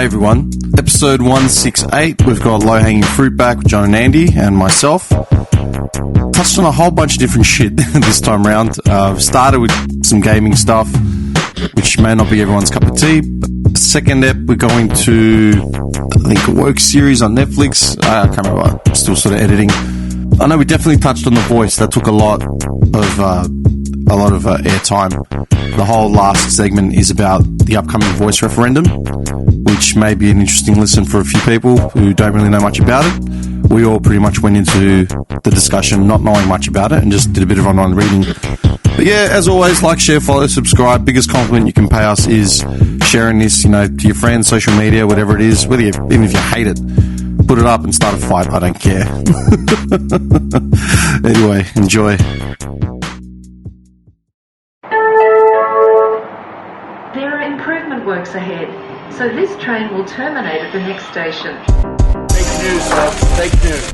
Hey everyone, episode 168, we've got Low Hanging Fruit back with John and Andy and myself. Touched on a whole bunch of different shit this time round. Started with some gaming stuff, which may not be everyone's cup of tea. But second ep, we're going to, I think, a woke series on Netflix. I can't remember, I'm still sort of editing. I know we definitely touched on The Voice. That took a lot of airtime. The whole last segment is about the upcoming Voice referendum, which may be an interesting listen for a few people who don't really know much about it. We all pretty much went into the discussion not knowing much about it and just did a bit of online reading. But yeah, as always, like, share, follow, subscribe. Biggest compliment you can pay us is sharing this, to your friends, social media, whatever it is, even if you hate it. Put it up and start a fight. I don't care. Anyway, enjoy. There are improvement works ahead, so this train will terminate at the next station. Fake news, folks. Fake news.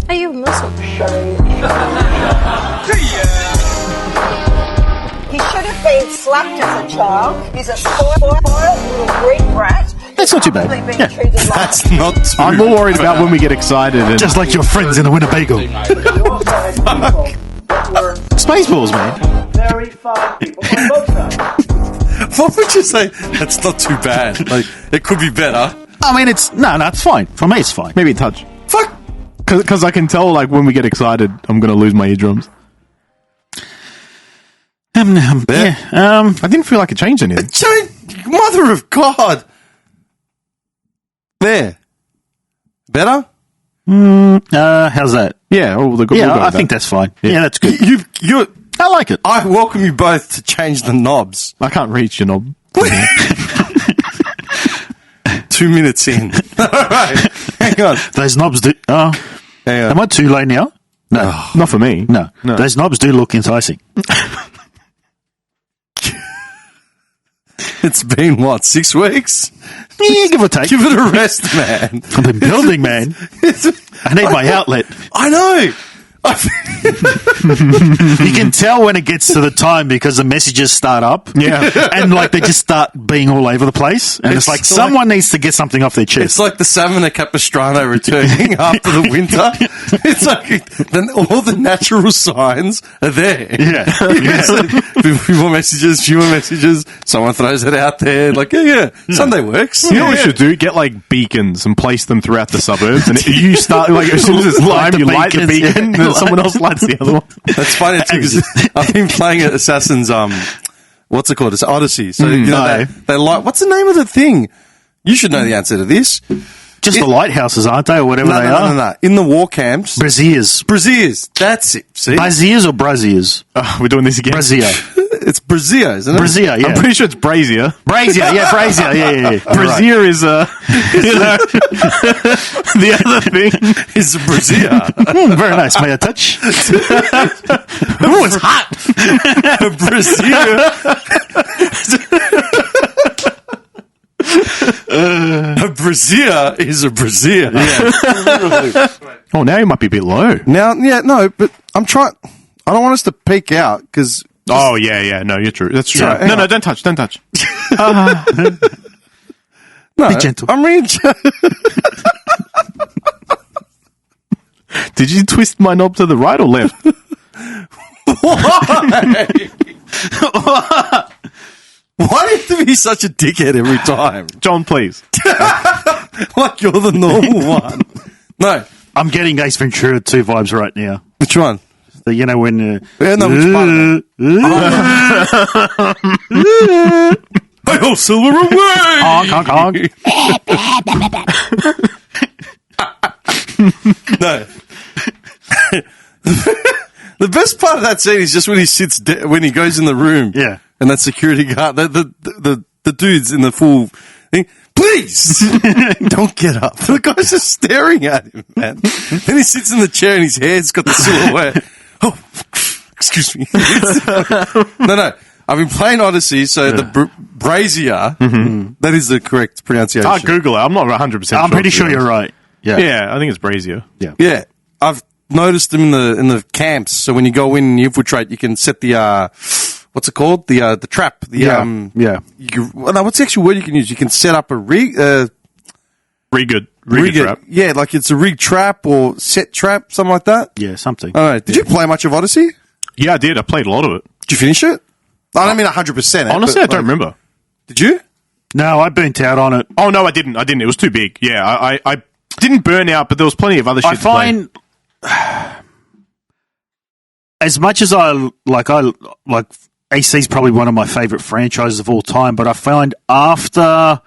Are you Muslim? He should have been slapped as a child. He's a spoiled little Greek brat. That's not too bad. Yeah. That's not too I'm more worried about when we get excited and Just like your friends in the Winnebago. Spaceballs, man. Very fine people on both sides. What would you say? That's not too bad. Like, it could be better. I mean, it's fine. For me, it's fine. Maybe a touch. Fuck. Because I can tell, like, when we get excited, I'm going to lose my eardrums. There. I didn't feel like it changed anything. Mother of God. There. Better? How's that? Yeah, we'll go Yeah, I with think that. that's fine. Yeah, that's good. You. I like it. I welcome you both to change the knobs. I can't reach your knob. 2 minutes in. All right. Hang on. Those knobs do... Oh, Hang on. am I too late now? No. Not for me. No. Those knobs do look enticing. It's been, 6 weeks? Yeah, give or take. Give it a rest, man. I've been building, man. I need my outlet. I know. You can tell when it gets to the time because the messages start up. Yeah. And like they just start being all over the place. And it's like someone needs to get something off their chest. It's like the salmon at Capistrano returning after the winter. It's like all the natural signs are there. Yeah. It's like, few more messages. Someone throws it out there. Like, yeah. Sunday works. You know what we should do? Get, like, beacons and place them throughout the suburbs. And you start, like, as soon as it's time, you light the beacons, beacon, and then someone else lights the other one. That's funny too, because I've been playing Assassin's, what's it called? It's Odyssey. So, no. they like, what's the name of the thing? You should know the answer to this. Just the lighthouses, aren't they? Or whatever they are. No. In the war camps. Braziers. That's it. See? Braziers or Braziers? We're doing this again. Brazier. It's Brazier, isn't it? Brazier, yeah. I'm pretty sure it's Brazier. Brazier, yeah, Brazier, yeah. Brazier is, the other thing. It's Brazier. Very nice. May I touch? Oh, it's hot. A brazier is a brazier. Yeah. Oh, now you might be a bit low. Now, but I'm trying. I don't want us to peak out because. Oh, yeah. No, you're true. That's true. Yeah, no, don't touch. No, Be gentle. I'm really. Did you twist my knob to the right or left? Why do you have to be such a dickhead every time? John, please. Like you're the normal one. No. I'm getting Ace Ventura 2 vibes right now. Which one? When... Yeah, no, which part of it? Oh, silver away! Honk, honk. No. The best part of that scene is just when he sits, when he goes in the room. Yeah. And that security guard, the dude's in the full thing. Please don't get up. The guy's just staring at him, man. Then he sits in the chair and his hair's got the silhouette. Oh, excuse me. No. I've been playing Odyssey, so the Brazier, that is the correct pronunciation. I'll Google it. I'm not 100% sure. I'm pretty sure you're right. Yeah, I think it's Brazier. Yeah. I've noticed them in the camps, so when you go in and you infiltrate, you can set the, what's it called? The trap. What's the actual word you can use? You can set up a rig. Rig trap. Yeah, like it's a rig trap or set trap, something like that. Yeah, something. All right. Did you play much of Odyssey? Yeah, I did. I played a lot of it. Did you finish it? I don't mean 100%. Honestly, I don't remember. Did you? No, I burnt out on it. Oh, no, I didn't. It was too big. Yeah, I didn't burn out, but there was plenty of other shit I to play. find, as much as I like AC is probably one of my favorite franchises of all time, but I find after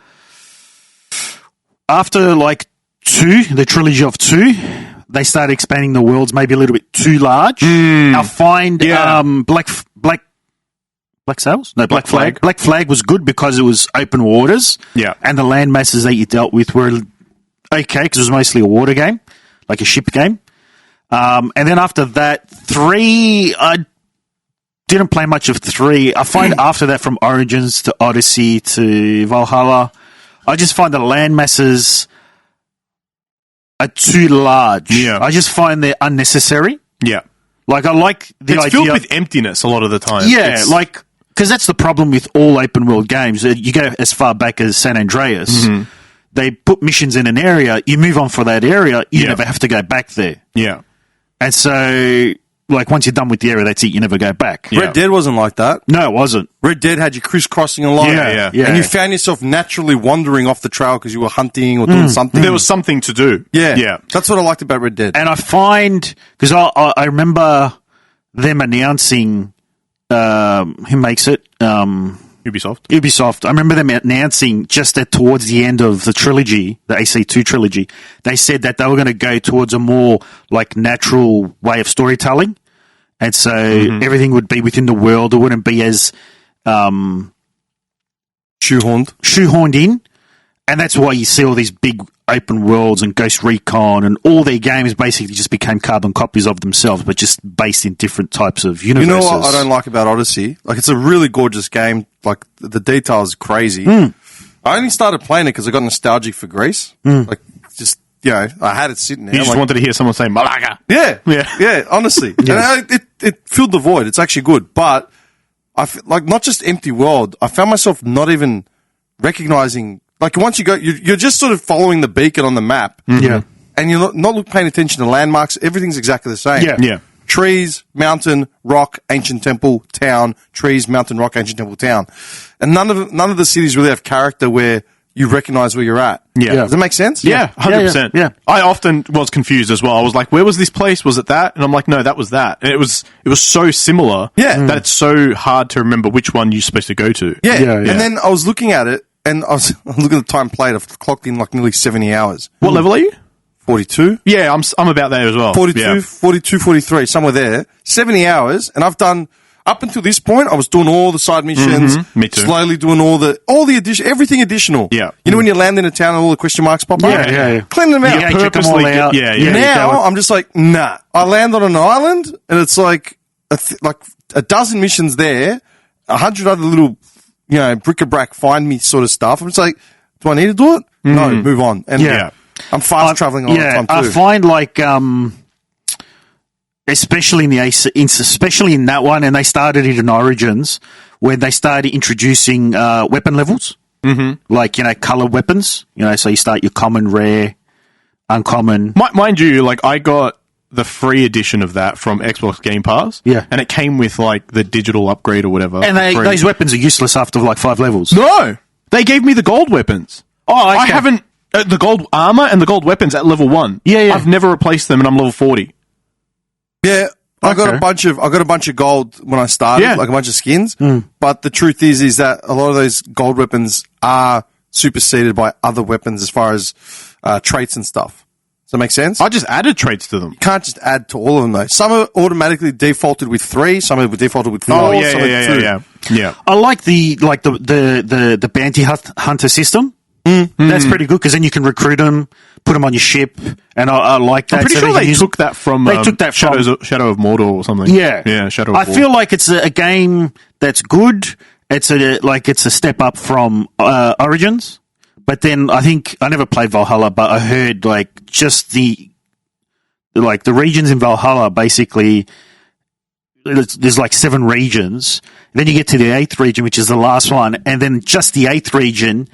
like 2, the trilogy of 2, they started expanding the worlds maybe a little bit too large. I find Black Sails? No, Black Flag. Black Flag was good because it was open waters. Yeah. And the land masses that you dealt with were okay because it was mostly a water game, like a ship game. And then after that, 3, I didn't play much of 3. I find after that, from Origins to Odyssey to Valhalla, I just find the land masses are too large. Yeah. I just find they're unnecessary. Yeah. Like, I like the idea. It's filled with emptiness a lot of the time. Yeah, because that's the problem with all open world games. You go as far back as San Andreas, they put missions in an area, you move on for that area, you never have to go back there. Yeah. And so, like, once you're done with the area, that's it, you never go back. Red Dead wasn't like that. No, it wasn't. Red Dead had you crisscrossing a lot. Yeah. And you found yourself naturally wandering off the trail because you were hunting or doing something. There was something to do. Yeah. That's what I liked about Red Dead. And I find, because I remember them announcing, who makes it? Ubisoft. I remember them announcing just towards the end of the trilogy, the AC2 trilogy, they said that they were going to go towards a more like natural way of storytelling. And so everything would be within the world. It wouldn't be as shoehorned in. And that's why you see all these big open worlds and Ghost Recon and all their games basically just became carbon copies of themselves, but just based in different types of universes. You know what I don't like about Odyssey? Like, it's a really gorgeous game. Like, the detail is crazy. I only started playing it because I got nostalgic for Greece. Like, just, I had it sitting there. You just wanted to hear someone say Malaga. Yeah, honestly. And it filled the void. It's actually good. But, not just empty world, I found myself not even recognizing. Like, once you go, you're just sort of following the beacon on the map. Yeah. And you're not paying attention to landmarks. Everything's exactly the same. Yeah. Trees, mountain, rock, ancient temple, town. Trees, mountain, rock, ancient temple, town. And none of the cities really have character where you recognize where you're at. Yeah. Does that make sense? Yeah, 100%. Yeah. I often was confused as well. I was like, where was this place? Was it that? And I'm like, no, that was that. And it was so similar that it's so hard to remember which one you're supposed to go to. Yeah. And then I was looking at it, and I was looking at the time played. I've clocked in like nearly 70 hours. What level are you? 42. Yeah, I'm about there as well. 42, 42, 43, somewhere there. 70 hours, and I've done, up until this point, I was doing all the side missions. Me too. Slowly doing all the everything additional. Yeah. You know when you land in a town and all the question marks pop up? Yeah. Clean them out. Yeah, check them all out. Now, I'm just like, nah. I land on an island, and it's like a dozen missions there, 100 other little, bric-a-brac find me sort of stuff. I'm just like, do I need to do it? No, move on. And I'm fast traveling all the time too. I find like, especially in the especially in that one, and they started it in Origins when they started introducing weapon levels, like colored weapons. So you start your common, rare, uncommon. Mind you, like I got the free edition of that from Xbox Game Pass. Yeah. And it came with like the digital upgrade or whatever. And those weapons are useless after like 5 levels. No! They gave me the gold weapons. Oh, okay. I haven't, the gold armor and the gold weapons at level 1. Yeah. I've never replaced them and I'm level 40. Yeah. I got a bunch of gold when I started, like a bunch of skins. But the truth is that a lot of those gold weapons are superseded by other weapons as far as traits and stuff. Does that make sense? I just added traits to them. You can't just add to all of them though. Some are automatically defaulted with 3, some are defaulted with 4. Oh some are 2. Yeah. I like the bounty hunter system. That's pretty good because then you can recruit them, put them on your ship, and I like that. I'm pretty sure they took that from Shadow of Mordor or something. Yeah, Shadow of War. I feel like it's a game that's good. It's a step up from Origins. But then I think I never played Valhalla, but I heard like just the regions in Valhalla basically there's like 7 regions. Then you get to the 8th region, which is the last one, and then just the 8th region,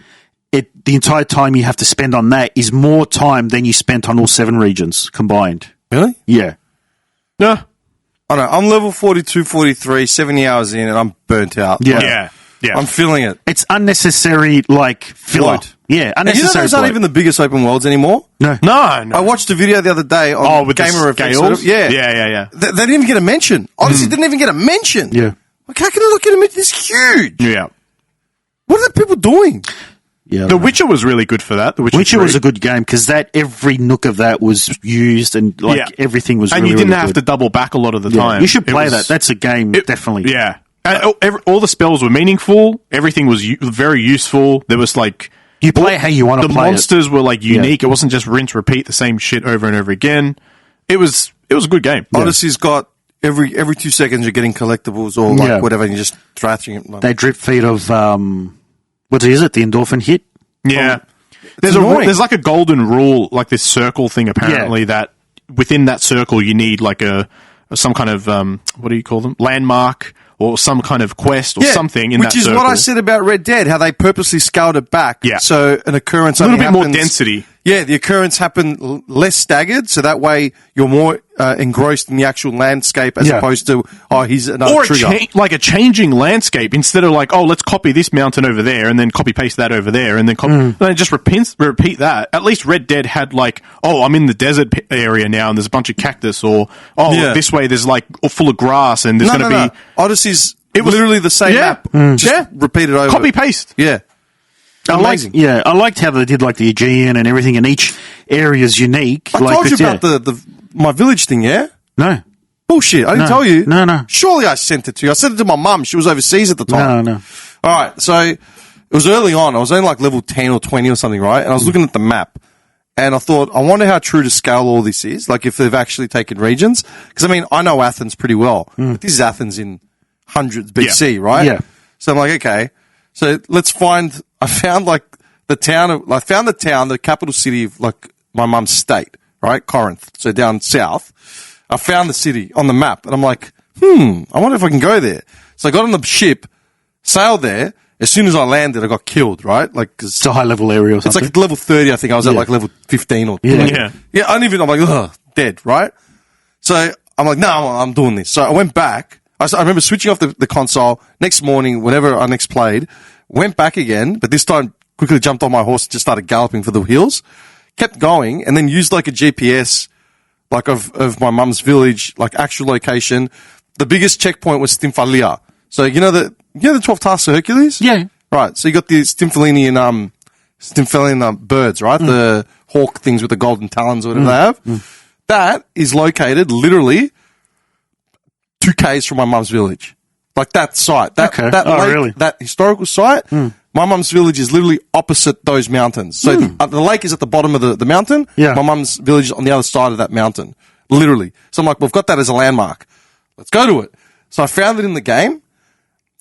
the entire time you have to spend on that is more time than you spent on all 7 regions combined. Really? Yeah. No. I don't know. I'm level 42, 43, 70 hours in, and I'm burnt out. Yeah. Yeah. I'm feeling it. It's unnecessary, like, filler. Bloat. Yeah, And you know unnecessary those aren't bloat. even the biggest open worlds anymore? No. No. I watched a video the other day on with Gamer the Effects. scales? Yeah. Yeah. They didn't even get a mention. Odyssey didn't even get a mention. Yeah. Like, how can they not get a mention? It's huge. Yeah. What are the people doing? Yeah. The Witcher was really good for that. The Witcher was 3. a good game because every nook of that was used and everything was and really, you didn't really have good. to double back a lot of the Yeah. time. You should It play was- that. That's a game, definitely. Yeah. And all the spells were meaningful. Everything was very useful. There was like... You play it how you want to The play monsters were like unique. Yeah. It wasn't just rinse, repeat the same shit over and over again. It was a good game. Odyssey's got every 2 seconds you're getting collectibles or like Yeah. whatever, and you're just thrashing it. That drip feed of, what is it, the endorphin hit? Yeah. It's annoying. There's like a golden rule, like this circle thing apparently that within that circle you need like some kind of what do you call them? Landmark or some kind of quest or something in that which is circle. what I said about Red Dead, how they purposely scaled it back. Yeah. So an occurrence a little only bit more happens- density. Yeah, the occurrence happened less staggered, so that way you're more engrossed in the actual landscape as opposed to, he's another Or trigger. like a changing landscape instead of like, let's copy this mountain over there and then copy paste that over there and then just repeat that. At least Red Dead had like, I'm in the desert area now and there's a bunch of cactus, or this way there's like full of grass and there's going to be Odyssey's It was- literally the same Yeah. map, just repeated over. copy paste. Yeah. Amazing. I liked how they did like the Aegean and everything, and each area is unique. I told you about my village thing, yeah? No. Bullshit. I didn't tell you. No. Surely I sent it to you. I sent it to my mum. She was overseas at the time. No. All right. So it was early on. I was only like level 10 or 20 or something, right? And I was looking at the map. And I thought, I wonder how true to scale all this is. Like if they've actually taken regions. Because, I mean, I know Athens pretty well. But this is Athens in hundreds BC, right? Yeah. So I'm like, okay. So let's find... I found like the capital city of like my mum's state, right? Corinth. So down south. I found the city on the map and I'm like, I wonder if I can go there. So I got on the ship, sailed there. As soon as I landed, I got killed, right? Like, 'cause It's a high level area or it's something. like level 30, I think. I was at like level 15 or Yeah. Yeah, I'm like, dead, right? So I'm like, no, I'm doing this. So I went back. I remember switching off the console. Next morning, whenever I next played, went back again, but this time quickly jumped on my horse and just started galloping for the hills. Kept going and then used like a GPS, like of my mum's village, like actual location. The biggest checkpoint was Stymphalia. So you know the 12 tasks of Hercules? Yeah. Right. So you got the Stymphalian birds, right? The hawk things with the golden talons or whatever they have. That is located literally 2 Ks from my mum's village. Like that site. That lake, really? That historical site. My mum's village is literally opposite those mountains. So the lake is at the bottom of the mountain. Yeah. My mum's village is on the other side of that mountain. Literally. So I'm like, we've got that as a landmark. Let's go to it. So I found it in the game.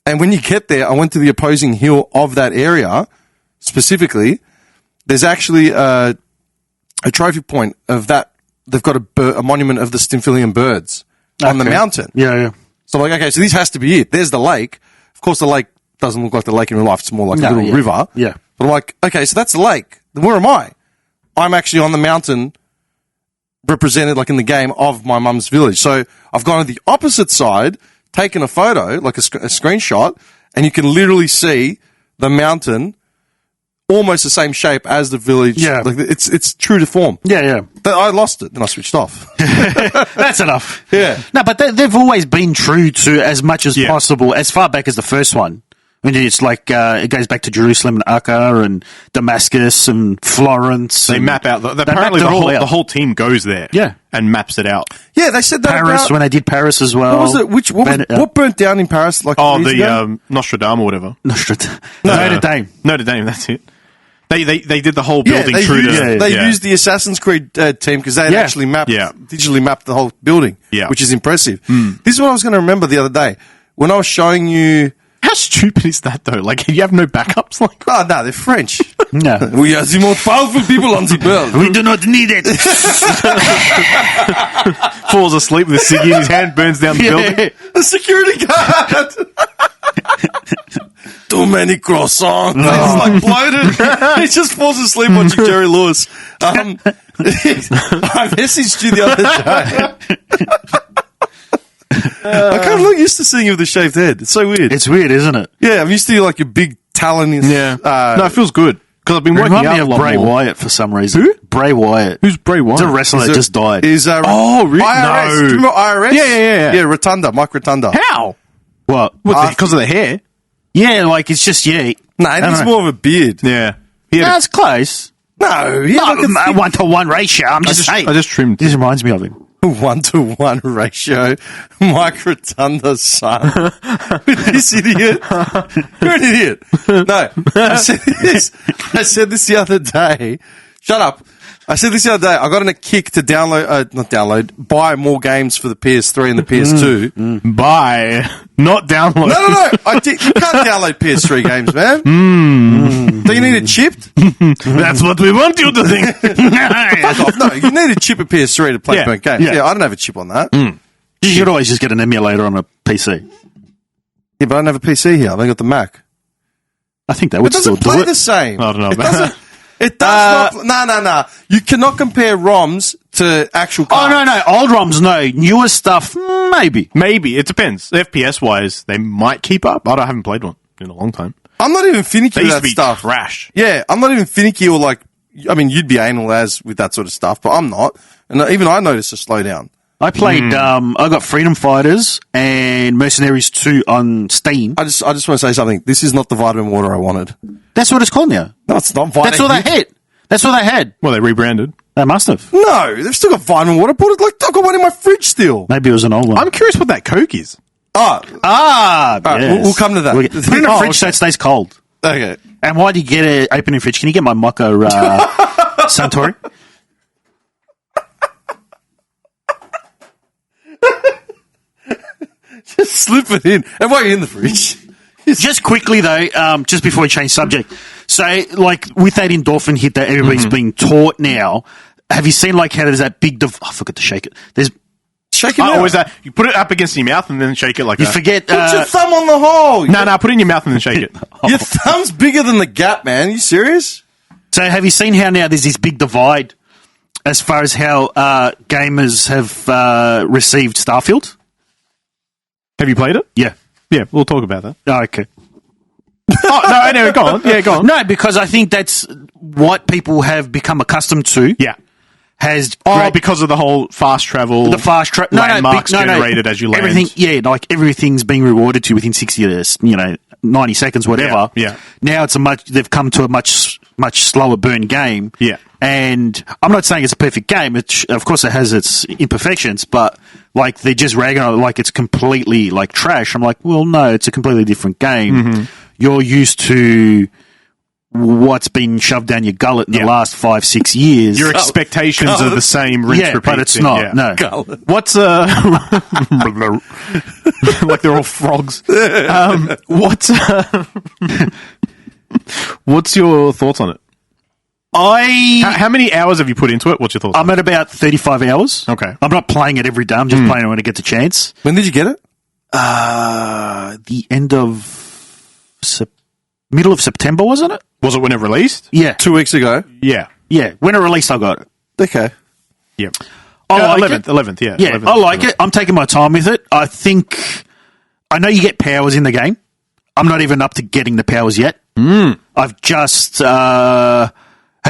And when you get there, I went to the opposing hill of that area, specifically. There's actually a trophy point of that. They've got a monument of the Stymphalian birds on the mountain. Yeah. So I'm like, okay, so this has to be it. There's the lake. Of course, the lake doesn't look like the lake in real life. It's more like a little river. Yeah. But I'm like, okay, so that's the lake. Then where am I? I'm actually on the mountain represented like in the game of my mum's village. So I've gone to the opposite side, taken a photo, like a screenshot, and you can literally see the mountain almost the same shape as the village. Yeah. Like it's true to form. Yeah. But I lost it, then I switched off. That's enough. Yeah. No, but they've always been true to as much as Yeah. possible, as far back as the first one. When it's like, it goes back to Jerusalem and Acre and Damascus and Florence. They and map out. they Apparently, mapped it all out. the whole team goes there. Yeah. And maps it out. Yeah, they said that Paris, about... when they did Paris as well. What was it? What burnt down in Paris? Like years ago? Nostradamus or whatever. Notre Dame. Notre Dame. That's it. They did the whole building they true used, to. They used the Assassin's Creed team because they had actually digitally mapped the whole building, which is impressive. This is what I was going to remember the other day when I was showing you. How stupid is that though? Like you have no backups. Like Oh no, they're French. No. We are the most powerful people on the world. We do not need it. falls asleep with a ciggy in his hand, burns down the building. The security guard. many croissants. He's like bloated. He just falls asleep watching Jerry Lewis. I messaged you the other day. I kind of look used to seeing you with a shaved head. It's so weird. It's weird, isn't it? Yeah, I'm used to like your big talon. Yeah. No, it feels good. Because I've been working out a lot Bray more. Wyatt for some reason. Who? Bray Wyatt. Who's Bray Wyatt? It's a wrestler that just died. Oh, really? IRS. No. Do you remember IRS? Yeah. Yeah, Rotunda, Mike Rotunda. How? What? Because of the hair? Yeah, like it's just, yeah. No, he's more of a beard. Yeah. No, it's close. No, he had Not a 1-to-1 ratio. I'm just saying. I just trimmed. This reminds me of him. 1-to-1 ratio. Mike Rotunda's son. This idiot. You're an idiot. No, I said this the other day. Shut up. I said this the other day. I got in a kick to buy more games for the PS3 and the PS2. Buy, not download. No. You can't download PS3 games, man. Do you need it chipped? That's what we want you to think. Fuck off. No, you need a chip of PS3 to play burnt games. Yeah. Yeah, I don't have a chip on that. You should always just get an emulator on a PC. Yeah, but I don't have a PC here. I've only got the Mac. I think that It would still doesn't do play it. the same. I don't know It about doesn't. It does not. No. You cannot compare ROMs to actual cards. Oh, no. Old ROMs, no. Newer stuff, maybe. Maybe. It depends. FPS-wise, they might keep up. I haven't played one in a long time. I'm not even finicky They with used to that be stuff. trash. Yeah, I'm not even finicky or like. I mean, you'd be anal as with that sort of stuff, but I'm not. And even I noticed a slowdown. I played, I got Freedom Fighters and Mercenaries 2 on Steam. I just want to say something. This is not the vitamin water I wanted. That's what it's called now. No, it's not vitamin. That's all they had. That's all they had. Well, they rebranded. They must have. No, they've still got vitamin water. I've got one in my fridge still. Maybe it was an old one. I'm curious what that Coke is. All right, yes. we'll come to that. Put it in the fridge so it stays cold. Okay. And why do you get it open in the fridge? Can you get my Mocha Suntory? Just slip it in. And while you're in the fridge. Just quickly, though, just before we change subject. So, like, with that endorphin hit that everybody's being taught now, have you seen, like, how there's that big... I forgot to shake it. Shake it out. Or is that... You put it up against your mouth and then shake it like You that? forget... Put your thumb on the hole. No, put it in your mouth and then shake it. Your thumb's bigger than the gap, man. Are you serious? So, have you seen how now there's this big divide as far as how gamers have received Starfield? Have you played it? Yeah. Yeah, we'll talk about that. Oh, okay. Oh, no, anyway, go on. Yeah, go on. No, because I think that's what people have become accustomed to. Yeah. Because of the whole fast travel, landmarks generated as you land. Everything's being rewarded to you within 60 to 90 seconds, whatever. Yeah. Now they've come to a much slower burn game. Yeah. And I'm not saying it's a perfect game. Of course, it has its imperfections, but like they're just ragging on it like it's completely like trash. I'm like, well, no, it's a completely different game. Mm-hmm. You're used to what's been shoved down your gullet in the last 5-6 years. Your expectations are the same. Rinse, repeat but it's thing. not. Yeah. No. Gullet. What's like they're all frogs. What's your thoughts on it? How many hours have you put into it? What's your thoughts? I'm at about 35 hours. Okay. I'm not playing it every day. I'm just playing it when it gets a chance. When did you get it? The end of middle of September, wasn't it? Was it when it released? Yeah. 2 weeks ago. Yeah. Yeah. When it released, I got it. Okay. Yep. I like it. 11th, yeah. Yeah, 11th. I like it. I'm taking my time with it. I know you get powers in the game. I'm not even up to getting the powers yet. I've just... have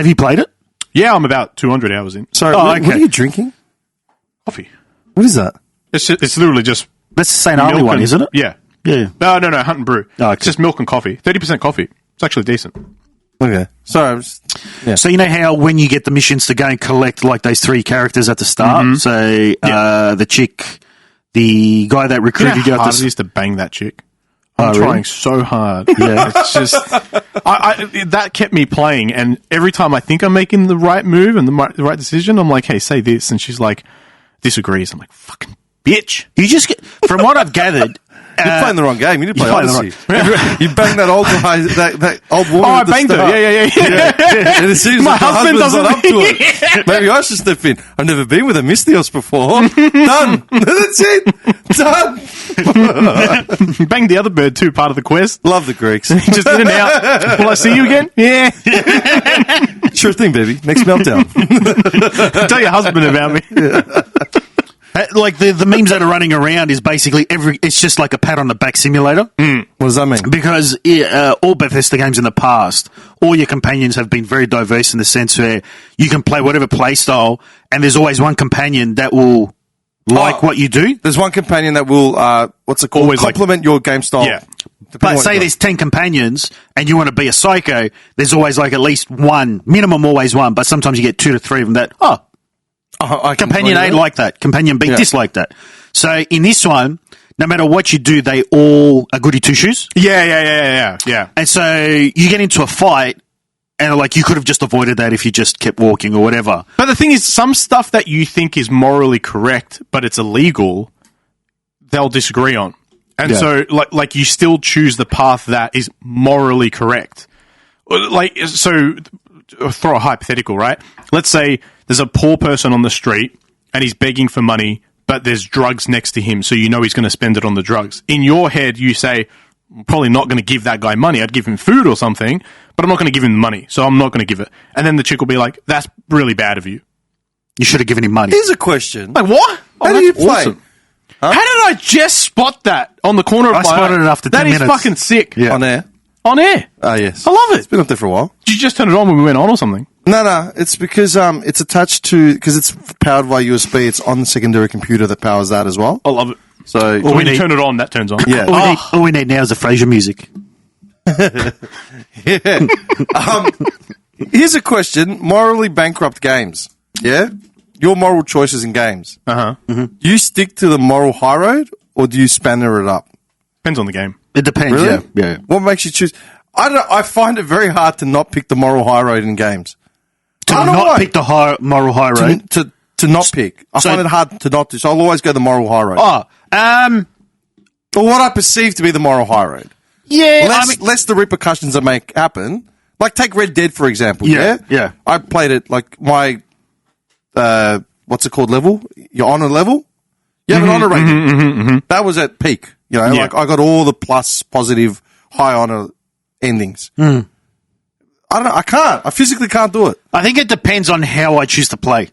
you played it? Yeah, I'm about 200 hours in. Sorry, okay. What are you drinking? Coffee. What is that? It's literally just That's the St. Arlie milk one, and- isn't it? Yeah. Yeah. No, Hunt and Brew. Oh, okay. It's just milk and coffee. 30% coffee. It's actually decent. Okay. Sorry, I'm just... Yeah. So you know how when you get the missions to go and collect like those 3 characters at the start? So the chick, the guy that recruited you how at hard it the... is to bang that chick. I'm really? trying so hard. Yeah. It's just... that kept me playing, and every time I think I'm making the right move and the right decision, I'm like, hey, say this, and she's like, disagrees. I'm like, fucking bitch. You just get... From what I've gathered... You're playing the wrong game. You need to play You're playing Odyssey. You banged that old guy, that old woman. Oh, I at the banged her. start. Yeah. And it seems My like your husband husband's not up doesn't- to it. Maybe I should step in. I've never been with a Mystios before. Done. That's it. Done. Banged the other bird too, part of the quest. Love the Greeks. Just in and out. Will I see you again? Yeah. Sure thing, baby. Next meltdown. Tell your husband about me. Like the memes that are running around is basically it's just like a pat on the back simulator. What does that mean? Because all Bethesda games in the past, all your companions have been very diverse in the sense where you can play whatever play style, and there's always one companion that will like what you do. There's one companion that will, what's it called? Always complement your game style. Yeah. But say there's 10 companions and you want to be a psycho, there's always like at least one, minimum always one, but sometimes you get 2 to 3 of them that, I can companion play A that. like that, companion B Yeah. dislike that. So in this one, no matter what you do, they all are goody two shoes. Yeah. And so you get into a fight and like you could have just avoided that if you just kept walking or whatever. But the thing is, some stuff that you think is morally correct, but it's illegal, they'll disagree on. And Yeah. so, like, you still choose the path that is morally correct. Like, so, throw a hypothetical, right? Let's say there's a poor person on the street and he's begging for money, but there's drugs next to him, so you know he's going to spend it on the drugs. In your head, you say, I'm probably not going to give that guy money. I'd give him food or something, but I'm not going to give him money, so I'm not going to give it. And then the chick will be like, that's really bad of you. You should have given him money. Here's a question. Like, what? How do you play? Awesome. How did I just spot that on the corner of I my spotted eye? it after 10 That is minutes. fucking sick. Yeah. On air? On air. Ah, yes. I love it. It's been up there for a while. Did you just turn it on when we went on or something? No. It's because it's attached to, because it's powered by USB, it's on the secondary computer that powers that as well. I love it. So, So when you need- turn it on, that turns on. yeah. All we need now is the Frasier music. Here's a question. Morally bankrupt games. Yeah? Your moral choices in games. Uh-huh. Do you stick to the moral high road or do you spanner it up? Depends on the game. It depends, Really? yeah. What makes you choose? I don't know. I find it very hard to not pick the moral high road in games. To I don't know not why. pick the moral high road. To not pick. I So- find it hard to not do. So I'll always go the moral high road. Oh, Or what I perceive to be the moral high road. yeah. Less the repercussions that may happen. Like take Red Dead for example. Yeah, yeah. I played it like my what's it called level? Your honor level. You have an honor rating. That was at peak. You know, Yeah. like I got all the plus, positive, high honor endings. I don't know. I can't. I physically can't do it. I think it depends on how I choose to play.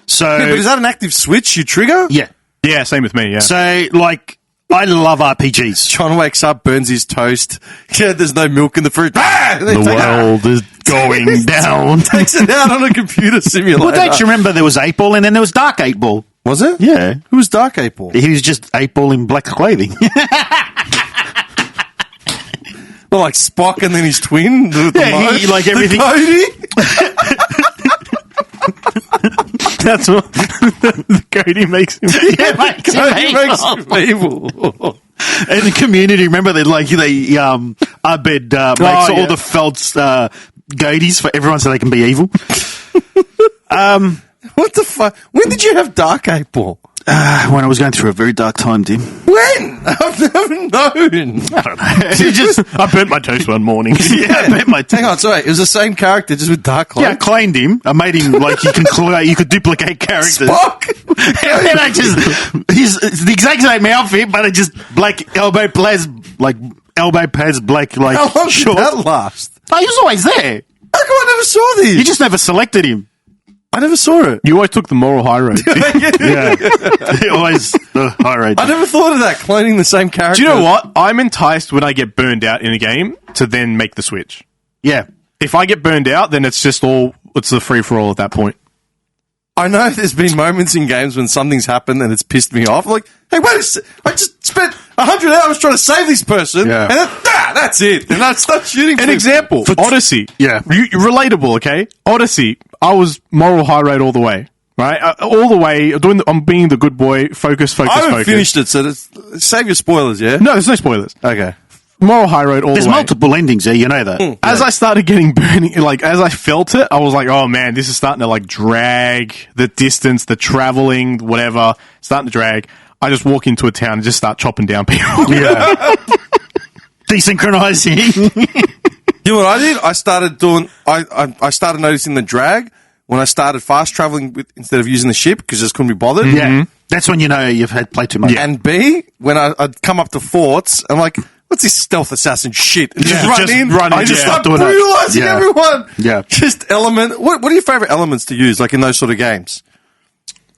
So, Yeah, but is that an active switch you trigger? yeah. Yeah, same with me, yeah. So, like, I love RPGs. John wakes up, burns his toast. Yeah, there's no milk in the fridge. Ah! The world is going down. Takes it out on a computer simulator. Well, don't you remember there was 8-Ball and then there was Dark 8-Ball? Was it? Yeah. Who was Dark April? He was just 8-Ball in black clothing. Well, like Spock and then his twin? Yeah, he- like the everything- Cody? That's what the Cody makes him. Yeah, makes him Cody evil. makes him evil. In the community, remember they Abed makes yeah. all the felt goatees for everyone so they can be evil. What the fuck? When did you have Dark April? When I was going through a very dark time, Dim. When? I've never known. I don't know. I burnt my toast one morning. I bet my Hang on, sorry. It was the same character, just with dark clothes. Yeah, I cloned him. I made him like you could duplicate characters. Spock! And then it's the exact same outfit, but it just black elbow pads, black like How long did shorts. that last? Oh, he was always there. How come I never saw these? You just never selected him. I never saw it. You always took the moral high road. Yeah, he always the high rate. I never thought of that, cloning the same character. Do you know what? I'm enticed when I get burned out in a game to then make the switch. Yeah, If I get burned out, then it's a free for all at that point. I know there's been moments in games when something's happened and it's pissed me off. Like, hey, wait a second. I just spent 100 hours trying to save this person. Yeah. And then, that's it. And I start shooting An people. example, Odyssey. Yeah. Relatable, okay? Odyssey, I was moral high road all the way, right? All the way, I'm being the good boy, focus. I haven't finished it, so save your spoilers, yeah? No, there's no spoilers. Okay. Moral high road all there's the way. multiple endings there. You know that. As I started getting burning, like, as I felt it, I was like, oh man, this is starting to, like, drag the distance, the traveling, whatever, starting to drag. I just walk into a town and just start chopping down people. Yeah. Desynchronizing. You know what I did? I started noticing the drag when I started fast traveling instead of using the ship because I just couldn't be bothered. Yeah. That's when you know you've had played too much. Yeah. And B, when I'd come up to forts, I'm like, what's this stealth assassin shit? And Yeah. just run in. I just start brutalizing everyone. Yeah. Just element. What are your favorite elements to use, like in those sort of games?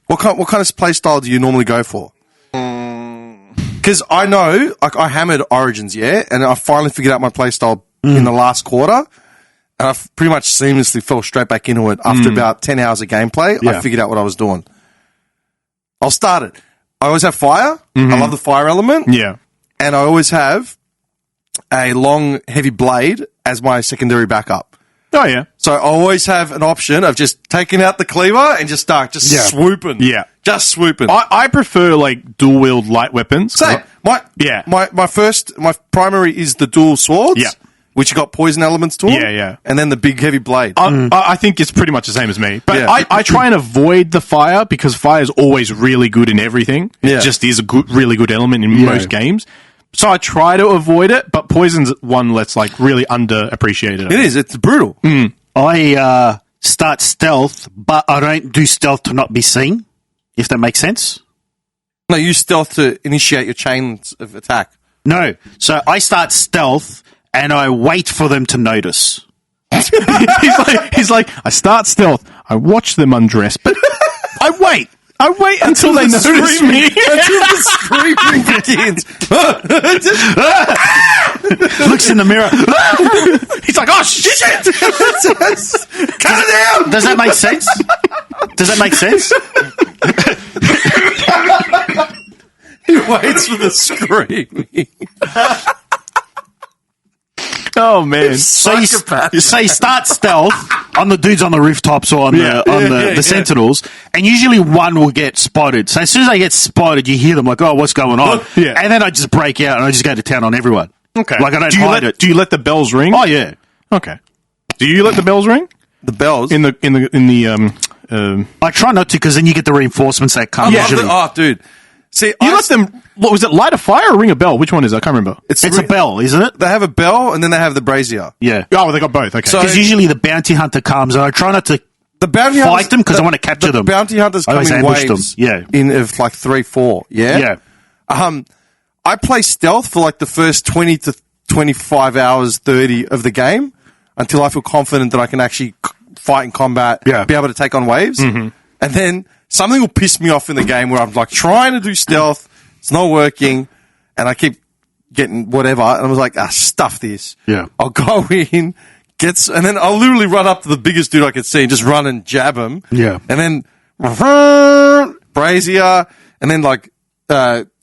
What kind of play style do you normally go for? Because I know, like, I hammered Origins, and I finally figured out my play style in the last quarter, and I pretty much seamlessly fell straight back into it after about 10 hours of gameplay. Yeah. I figured out what I was doing. I'll start it. I always have fire. I love the fire element. Yeah. And I always have a long, heavy blade as my secondary backup. Oh, yeah. So I always have an option of just taking out the cleaver and just swooping. Yeah. Just swooping. I prefer, like, dual-wield light weapons. Same. My primary is the dual swords. Yeah. Which got poison elements to them. Yeah. And then the big heavy blade. I think it's pretty much the same as me. But Yeah. I try and avoid the fire because fire is always really good in everything. Yeah. It just is a really good element in most games. So I try to avoid it, but poison's one that's, like, really underappreciated. It is. It's brutal. I start stealth, but I don't do stealth to not be seen, if that makes sense. No, use stealth to initiate your chains of attack. No. So I start stealth, and I wait for them to notice. he's like, I start stealth, I watch them undress, but I wait until they notice me. Until the screaming begins. Looks in the mirror. He's like, oh, shit! Cut it down! Does that make sense? Does that make sense? He waits for the screaming. Oh, man. So you start stealth on the dudes on the rooftops or on the sentinels, and usually one will get spotted. So as soon as they get spotted, you hear them like, oh, what's going on? Yeah. And then I just break out and I just go to town on everyone. Okay. Like, I don't hide it. Do you let the bells ring? Oh, yeah. Okay. Do you let the bells ring? The bells? In the I try not to because then you get the reinforcements that come usually. Oh, dude. See, you let them, what was it, light a fire or ring a bell? Which one is it? I can't remember. It's a bell, isn't it? They have a bell and then they have the brazier. Yeah. Oh, they got both. Okay. So- Because usually the bounty hunter comes and I try not to The bounty fight them because I want to capture them. The bounty hunters I come always in ambush waves. them. Yeah. In of like 3, 4. Yeah. Yeah. I play stealth for like the first 20 to 25 hours, 30 of the game until I feel confident that I can actually fight in combat, be able to take on waves. And then something will piss me off in the game where I'm like trying to do stealth, it's not working, and I keep getting whatever, and I was like, stuff this. Yeah. I'll go in, and then I'll literally run up to the biggest dude I could see and just run and jab him. Yeah. And then Brazier, and then like,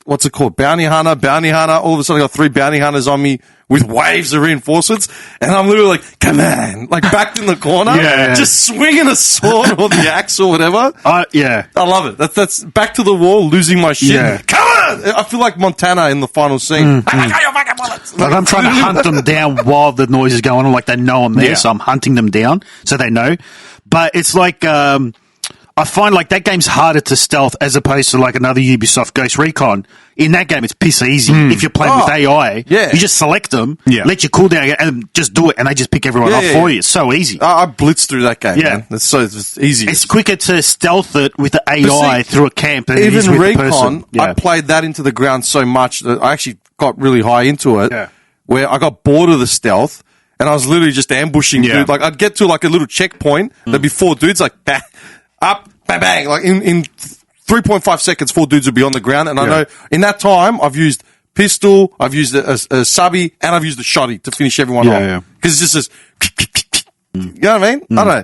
what's it called? Bounty hunter. All of a sudden I got 3 bounty hunters on me with waves of reinforcements, and I'm literally like, come on, like backed in the corner, just swinging a sword or the axe or whatever. Yeah. I love it. That's back to the wall, losing my shit. Yeah. Come on! I feel like Montana in the final scene. Like I'm trying to hunt them down while the noise is going on, like they know I'm there, so I'm hunting them down so they know. But it's like, I find like that game's harder to stealth as opposed to like another Ubisoft Ghost Recon. In that game, it's piss easy. If you're playing with AI, you just select them, let your cooldown and just do it, and they just pick everyone off for you. It's so easy. I blitzed through that game, man. It's easy. It's quicker to stealth it with the AI through a camp than it is with Recon, the person. I played that into the ground so much that I actually got really high into it, where I got bored of the stealth, and I was literally just ambushing dude. Like, I'd get to like a little checkpoint, there'd be 4 dudes like, up, bang, bang. Like in 3.5 seconds, 4 dudes would be on the ground. And I know in that time, I've used pistol, I've used a subby, and I've used a shotty to finish everyone off. Because it's just this, you know what I mean? I don't know.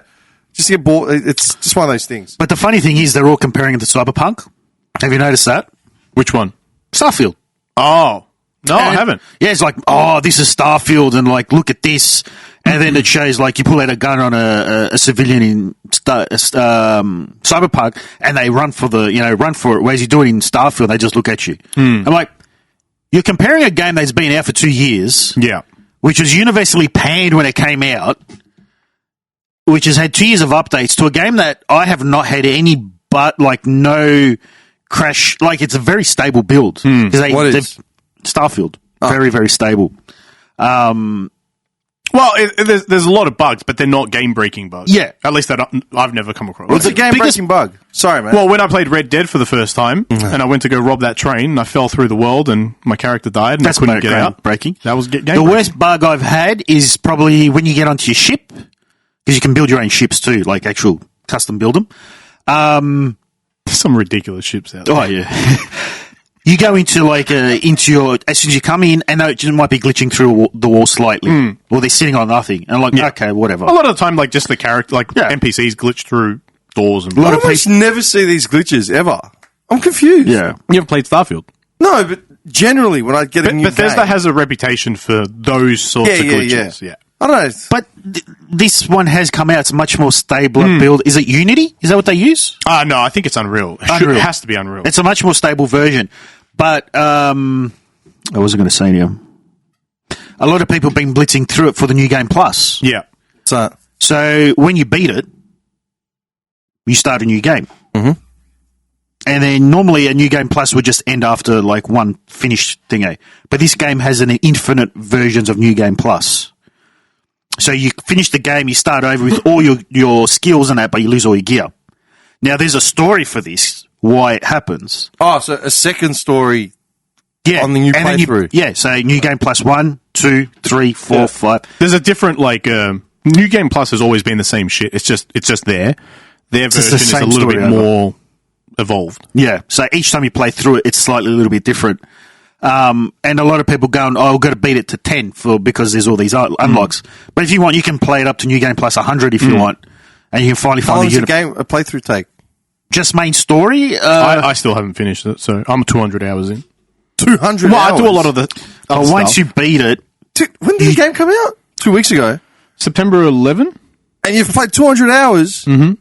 Just get bored. It's just one of those things. But the funny thing is, they're all comparing it to Cyberpunk. Have you noticed that? Which one? Starfield. Oh. No, I haven't. Yeah, it's like, oh, this is Starfield, and like, look at this. And then it shows, like, you pull out a gun on a civilian in Cyberpunk, and they run for it. Whereas you do it in Starfield, they just look at you. I'm like, you're comparing a game that's been out for 2 years, which was universally panned when it came out, which has had 2 years of updates, to a game that I have not had any but, like, no crash. Like, it's a very stable build. What is? Starfield. Very, very stable. Well, there's a lot of bugs, but they're not game-breaking bugs. Yeah. At least that I've never come across. What's a game-breaking bug? Sorry, man. Well, when I played Red Dead for the first time, and I went to go rob that train, and I fell through the world, and my character died, and That's I couldn't get out. Breaking. That was game. The worst bug I've had is probably when you get onto your ship, because you can build your own ships too, like actual custom build them. Some ridiculous ships out there. Oh yeah. You go into into your, as soon as you come in, and it might be glitching through the wall slightly, or they're sitting on nothing, and I'm like, okay, whatever. A lot of the time, like just the character, NPCs glitch through doors and. I almost never see these glitches ever. I'm confused. Yeah, you haven't played Starfield? No, but generally when I get a new Bethesda game, has a reputation for those sorts of glitches. Yeah. I don't know. but this one has come out. It's a much more stable build. Is it Unity? Is that what they use? No, I think it's Unreal. It has to be Unreal. It's a much more stable version. But I wasn't going to say to you. A lot of people have been blitzing through it for the New Game Plus. Yeah. So when you beat it, you start a new game. Mm-hmm. And then normally a New Game Plus would just end after like one finished thing. But this game has an infinite versions of New Game Plus. So you finish the game, you start over with all your skills and that, but you lose all your gear. Now there's a story for this, why it happens. Oh, so a second story on the new and playthrough. So New Game Plus 1, 2, 3, 4, 5. There's a different New Game Plus has always been the same shit. It's just there. Their version is a little bit more evolved. Yeah. So each time you play through it, it's slightly a little bit different. And a lot of people going, I've got to beat it to 10 because there's all these unlocks. But if you want, you can play it up to New Game Plus 100 if you want. And you can finally How find long does a playthrough take? Just main story. I still haven't finished it, so I'm 200 hours in. 200 Well, hours? I do a lot of the But once you beat it, Dude, when did the game come out? 2 weeks ago. September 11? And you've played 200 hours? Mm-hmm.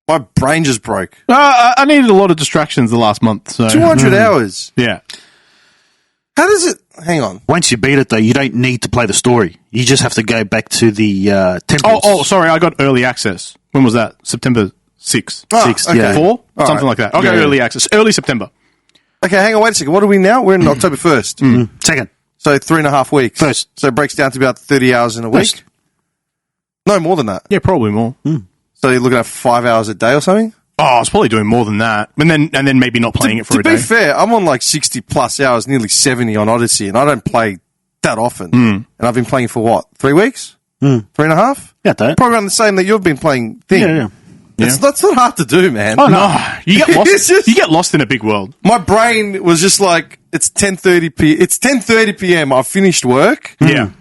My brain just broke. I needed a lot of distractions the last month. So 200 hours? Yeah. How does it... Hang on. once you beat it, though, you don't need to play the story. You just have to go back to the temples. Oh, sorry, I got early access. When was that? September 6th? Oh, 6th, okay. yeah. 4? All Something right. like that. I got early access. Early September. Okay, hang on, wait a second. What are we now? We're in October 1st. Second. So 3.5 weeks. First. So it breaks down to about 30 hours in a week? First. No, more than that. Yeah, probably more. So you're looking at 5 hours a day or something? Oh, I was probably doing more than that. And then maybe not playing it for To a be day. fair, I'm on like 60 plus hours, nearly 70 on Odyssey, and I don't play that often. And I've been playing for what, 3 weeks? 3.5? Yeah, that. Probably around the same that you've been playing thing. Yeah. That's not hard to do, man. Oh, no. You get lost. It's just- You get lost in a big world. My brain was just like, it's 10:30 p.m. I've finished work. Yeah.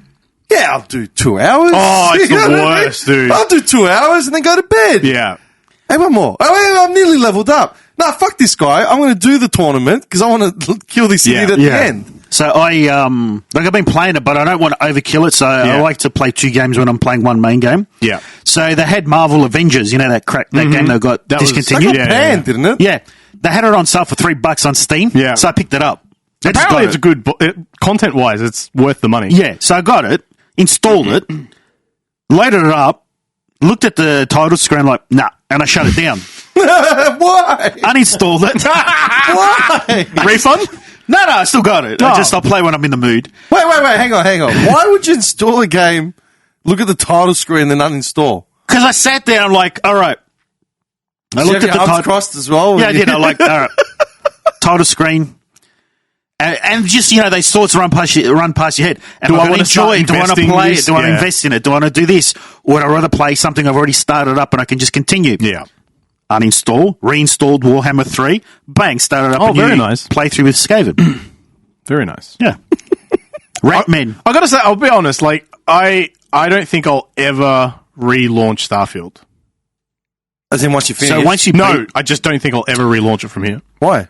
Yeah, I'll do 2 hours. Oh, it's You know the what I mean? worst, dude. I'll do 2 hours and then go to bed. Yeah. Hey, one more. Oh, I'm nearly leveled up. Nah, fuck this guy. I'm going to do the tournament because I want to kill this idiot at the end. So I've been playing it, but I don't want to overkill it. So I like to play 2 games when I'm playing one main game. Yeah. So they had Marvel Avengers, that game they got That was- discontinued. That got banned, didn't it? Yeah, they had it on sale for $3 on Steam. Yeah. So I picked it up. I just Apparently, got it's it. a good content-wise. It's worth the money. Yeah, so I got it, installed it, loaded it up, looked at the title screen like, nah, and I shut it down. Why? Uninstalled it. Why? Refund? No, I still got it. I'll play when I'm in the mood. Wait. Hang on. Why would you install a game, look at the title screen, then uninstall? Because I sat there, I'm like, all right. I looked at the title. crossed as well. Yeah, I did. I like, all right. Title screen. And just, these thoughts run past your head. And Do I want wanna to enjoy start it? Do I want to investing play this? it? Do I want to Yeah. invest in it? Do I want to do this? Or would I rather play something I've already started up and I can just continue? Yeah. Uninstall, reinstalled Warhammer 3, bang, started up Oh, a new very nice. playthrough with Skaven. Very nice. Yeah. Rank men. I gotta say, I'll be honest, I don't think I'll ever relaunch Starfield. As in once you finish. So once you No, I just don't think I'll ever relaunch it from here. Why?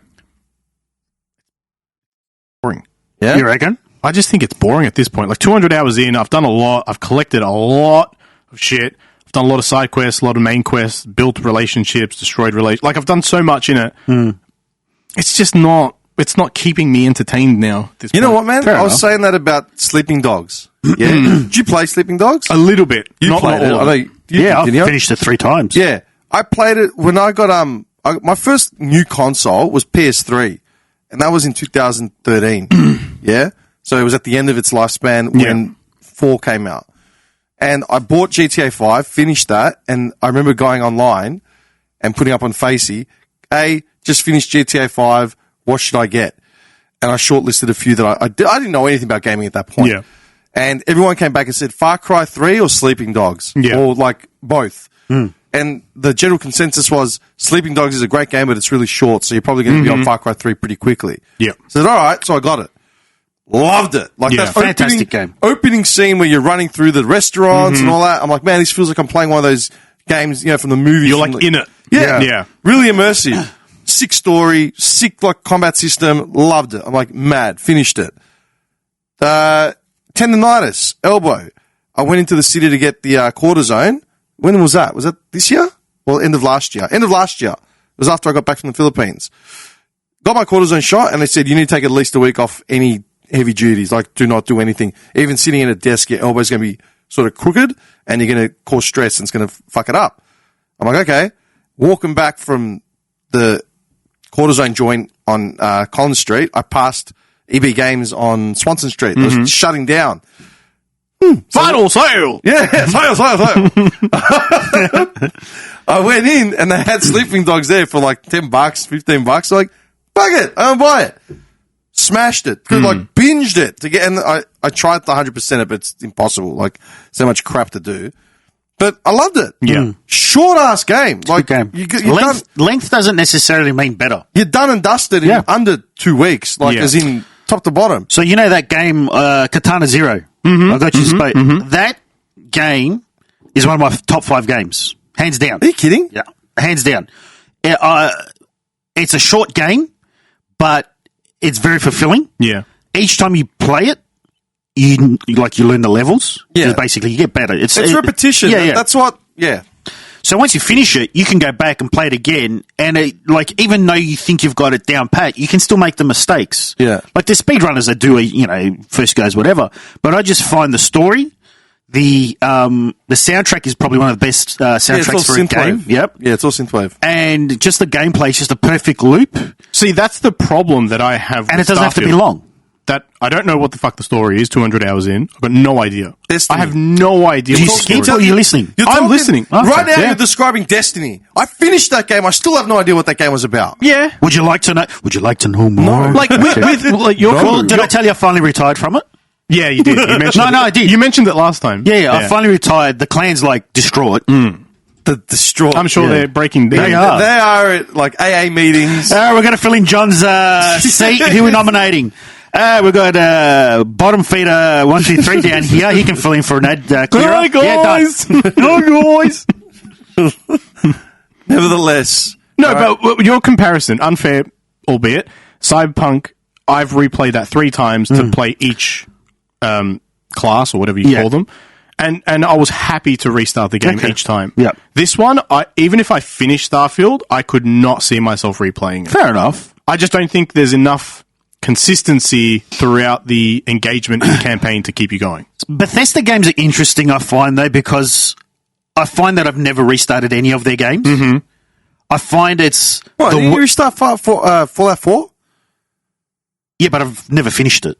Boring. Yeah. You reckon? I just think it's boring at this point. Like 200 hours in, I've done a lot. I've collected a lot of shit. I've done a lot of side quests, a lot of main quests, built relationships, destroyed relations. Like I've done so much in it. It's just not. It's not keeping me entertained now. At this You know point. what, man? Fair I was enough. saying that about Sleeping Dogs. Yeah. Did you play Sleeping Dogs? A little bit. You not played all it. of I know it. you I've did, you? finished it 3 times. Yeah. I played it when I got my first new console was PS3, and that was in 2013. Yeah, so it was at the end of its lifespan when 4 came out, and I bought GTA 5, finished that, and I remember going online and putting up on Facey, just finished GTA 5. What should I get? And I shortlisted a few that I didn't know anything about gaming at that point. Yeah. And everyone came back and said Far Cry 3 or Sleeping Dogs, or like both. And the general consensus was Sleeping Dogs is a great game, but it's really short, so you're probably going to be on Far Cry 3 pretty quickly. Yeah. So I said, all right, so I got it. Loved it. Like that fantastic game. Opening scene where you're running through the restaurants and all that. I'm like, man, this feels like I'm playing one of those games, from the movies. You're like in it. Yeah. Really immersive. Sick story, sick like combat system. Loved it. I'm like mad. Finished it. Tendonitis, elbow. I went into the city to get the cortisone. When was that? Was that this year? Well, end of last year. End of last year. It was after I got back from the Philippines. Got my cortisone shot, and they said you need to take at least a week off any heavy duties. Like, do not do anything. Even sitting in a desk, your elbow's going to be sort of crooked, and you're going to cause stress, and it's going to fuck it up. I'm like, okay. Walking back from the cortisone joint on Collins Street, I passed EB Games on Swanson Street. It was shutting down. Final sale! Yeah, sale. I went in and they had Sleeping Dogs there for like $10, $15. Like, fuck it, I don't buy it. Smashed it. Could like binged it to get, and I tried the 100% it, but it's impossible. Like, so much crap to do. But I loved it. Yeah. Short ass game. Like, game. Length doesn't necessarily mean better. You're done and dusted in under 2 weeks, like as in top to bottom. So you know that game, Katana Zero? I got you spoke. That game is one of my top 5 games. Hands down. Are you kidding? Yeah. Hands down. It's a short game, but it's very fulfilling. Yeah. Each time you play it, you learn the levels. Yeah. Basically, you get better. It's repetition. Yeah. That's what, So once you finish it, you can go back and play it again, and even though you think you've got it down pat, you can still make the mistakes. Yeah. Like the speedrunners that do, first goes, whatever. But I just find the story, the soundtrack is probably one of the best soundtracks for a game. Yep. Yeah, it's all synthwave. And just the gameplay is just a perfect loop. See, that's the problem that I have And with it doesn't have to be Starfield. long. That I don't know what the fuck the story is. 200 hours in, I've got no idea. Destiny. I have no idea. Do you what the skip story or is. are you listening? I'm listening. Right now, Yeah. you're describing Destiny. I finished that game. I still have no idea what that game was about. Yeah. Would you like to know more? Like with like your Well, did I tell you I finally retired from it? Yeah, you did. You mentioned No, I did. You mentioned it last time. Yeah. I finally retired. The clan's distraught. The distraught. I'm sure they're breaking down. They are. They are at like AA meetings. We're going to fill in John's seat. Who are we nominating? We've got bottom feeder 1, 2, 3 down here. He can fill in for an ad. Hi guys. Hi guys. Nevertheless. No, but your comparison, unfair, albeit. Cyberpunk, I've replayed that 3 times to play each class or whatever you call them. And I was happy to restart the game each time. Yeah. This one, even if I finished Starfield, I could not see myself replaying it. Fair enough. I just don't think there's enough consistency throughout the engagement in the campaign to keep you going. Bethesda games are interesting, I find, though, because I find that I've never restarted any of their games. I find it's... What, did you restart Fallout 4? Yeah, but I've never finished it.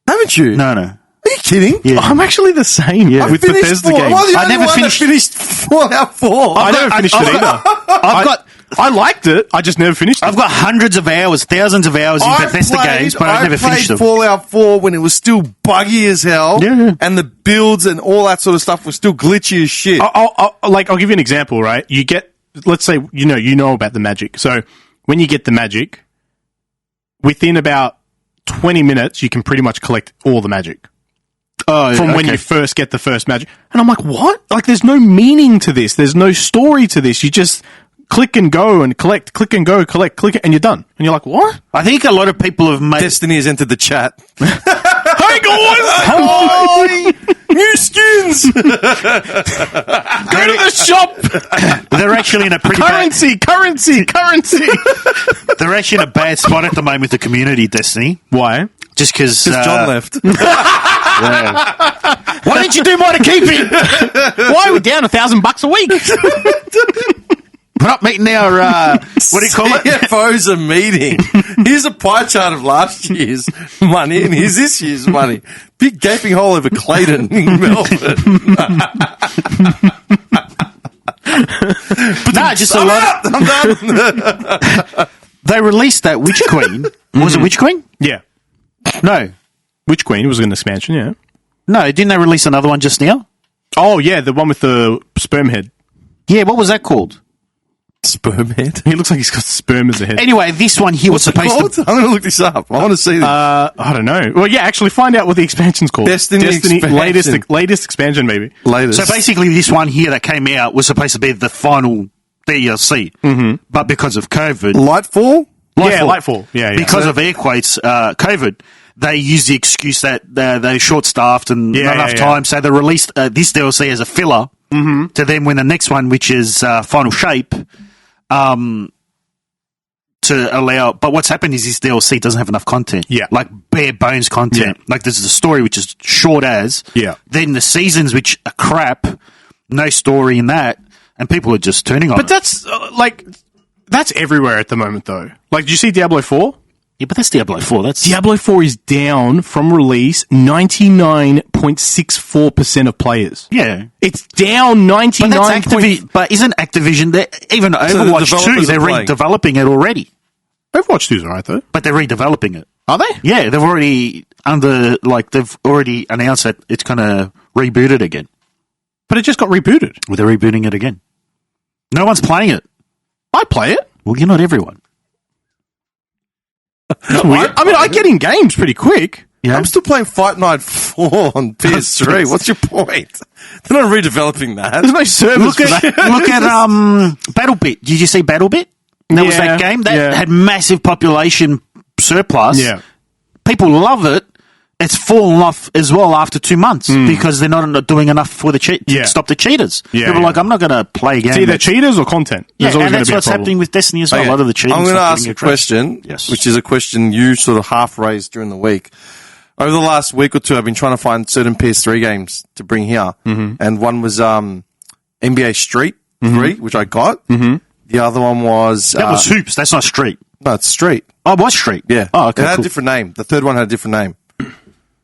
Haven't you? No. Are you kidding? Yeah. I'm actually the same with finished Bethesda 4. games. I never finished Fallout 4. I never finished it either. I liked it. I just never finished it. I've got hundreds of hours, thousands of hours in Bethesda games, but I've never finished them. I played Fallout 4 when it was still buggy as hell, and the builds and all that sort of stuff was still glitchy as shit. I'll give you an example, right? You get, let's say, you know about the magic. So when you get the magic, within about 20 minutes, you can pretty much collect all the magic. From when you first get the first magic. And I'm like, what? Like, there's no meaning to this. There's no story to this. You just click and go and collect, click and go, collect, click, and you're done. And you're like, what? I think a lot of people have made... Destiny has entered the chat. Hey, guys! Hi! New skins! Go to the shop! They're actually in a pretty Currency! They're actually in a bad spot at the moment with the community, Destiny. Why? Just because... John left. Why didn't you do more to keep him? Why are we down $1,000 a week? We're not meeting our, what do you call it? CFOs are meeting. Here's a pie chart of last year's money, and here's this year's money. Big gaping hole over Clayton in Melbourne. But no, just a lot. I'm done. They released that Witch Queen. Was it Witch Queen? Yeah. No. Witch Queen was an expansion, yeah. No, didn't they release another one just now? Oh, yeah, the one with the sperm head. Yeah, what was that called? Sperm head. He looks like he's got sperm as a head. Anyway, this one here was supposed to... I'm going to look this up. I want to see this. I don't know. Well, yeah, actually find out what the expansion's called. Destiny expansion. Latest expansion, maybe. Latest. So basically, this one here that came out was supposed to be the final DLC. Mm-hmm. But because of COVID... Lightfall? Lightfall. Yeah. Because of air quotes, COVID, they used the excuse that they're short-staffed and not enough time, so they released this DLC as a filler to then win the next one, which is Final Shape, to allow... But what's happened is this DLC doesn't have enough content. Yeah. Like, bare-bones content. Yeah. Like, there's the story, which is short as. Yeah. Then the seasons, which are crap, no story in that, and people are just turning on But that's, that's everywhere at the moment, though. Like, did you see Diablo 4? Yeah, but that's Diablo 4. That's Diablo 4 is down from release 99.64% of players. Yeah. It's down 99. But, that's but isn't Activision, even Overwatch 2, they're redeveloping it already. Overwatch 2's alright, though. But they're redeveloping it. Are they? Yeah, they've already they've already announced that it's going to reboot it again. But it just got rebooted. Well, they're rebooting it again. No one's playing it. I play it. Well, you're not everyone. I get in games pretty quick. Yeah. I'm still playing Fight Night 4 on PS3. What's your point? They're not redeveloping that. There's no service for that. Look at BattleBit. Did you see BattleBit? That was that game that had massive population surplus. Yeah. People love it. It's fallen off as well after 2 months because they're not doing enough for to stop the cheaters. Yeah, People are like, I'm not going to play a game. It's either cheaters or content. There's always and going that's to be what's a problem. happening with Destiny as well. Okay. A lot of the cheating. I'm going to stuff ask getting a question, yes. which is a question you sort of half raised during the week. Over the last week or two, I've been trying to find certain PS3 games to bring here. Mm-hmm. And one was NBA Street 3, which I got. Mm-hmm. The other one was... That was Hoops. That's not Street. No, it's Street. Oh, it was Street? Yeah. Oh, okay, It had cool. a different name. The third one had a different name.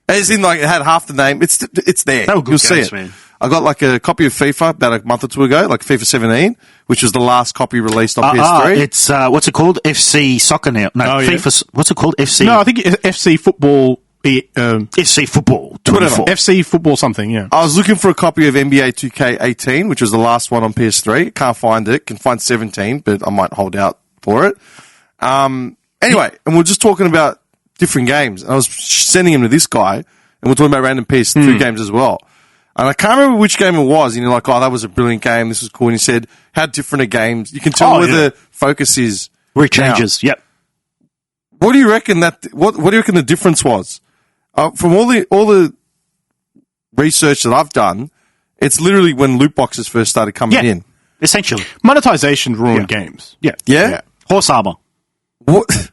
As in, like, it had half the name. It's there. They were good You'll see games, it. man. I got, like, a copy of FIFA about a month or two ago, like FIFA 17, which was the last copy released on PS3. It's, what's it called? FC Soccer now. No, FIFA, what's it called? FC... No, I think it's FC Football... FC Football 24. Whatever. FC Football something, yeah. I was looking for a copy of NBA 2K18, which was the last one on PS3. Can't find it. Can find 17, but I might hold out for it. Anyway, and we're just talking about different games. I was sending him to this guy, and we're talking about random PS3 games as well. And I can't remember which game it was. And you're like, oh, that was a brilliant game. This was cool. And he said, how different are games? You can tell where the focus is. Where it changes, yep. What do you reckon what do you reckon the difference was? From all the research that I've done, it's literally when loot boxes first started coming in. Essentially. Monetization ruined games. Yeah. Yeah? Horse armor. What?